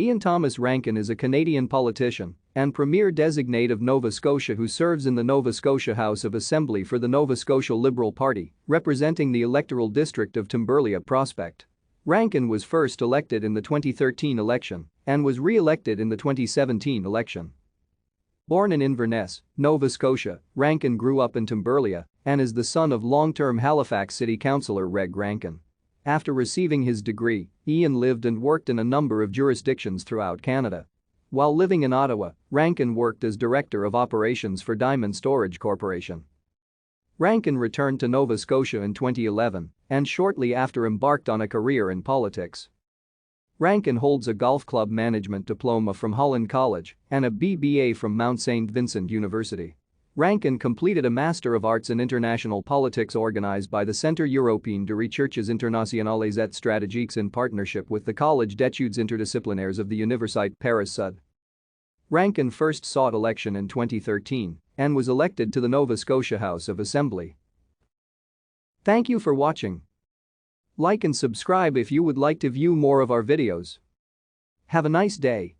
Iain Thomas Rankin is a Canadian politician and premier-designate of Nova Scotia who serves in the Nova Scotia House of Assembly for the Nova Scotia Liberal Party, representing the electoral district of Timberlea-Prospect. Rankin was first elected in the 2013 election and was re-elected in the 2017 election. Born in Inverness, Nova Scotia, Rankin grew up in Timberlea and is the son of long-term Halifax City Councillor Reg Rankin. After receiving his degree, Iain lived and worked in a number of jurisdictions throughout Canada. While living in Ottawa, Rankin worked as Director of Operations for Diamond Storage Corporation. Rankin returned to Nova Scotia in 2011 and shortly after embarked on a career in politics. Rankin holds a golf club management diploma from Holland College and a BBA from Mount St. Vincent University. Rankin completed a Master of Arts in International Politics organized by the Centre Européen de Recherches Internationales et Stratégiques in partnership with the Collège d'études interdisciplinaires of the Université Paris-Sud. Rankin first sought election in 2013 and was elected to the Nova Scotia House of Assembly. Thank you for watching. Like and subscribe if you would like to view more of our videos. Have a nice day.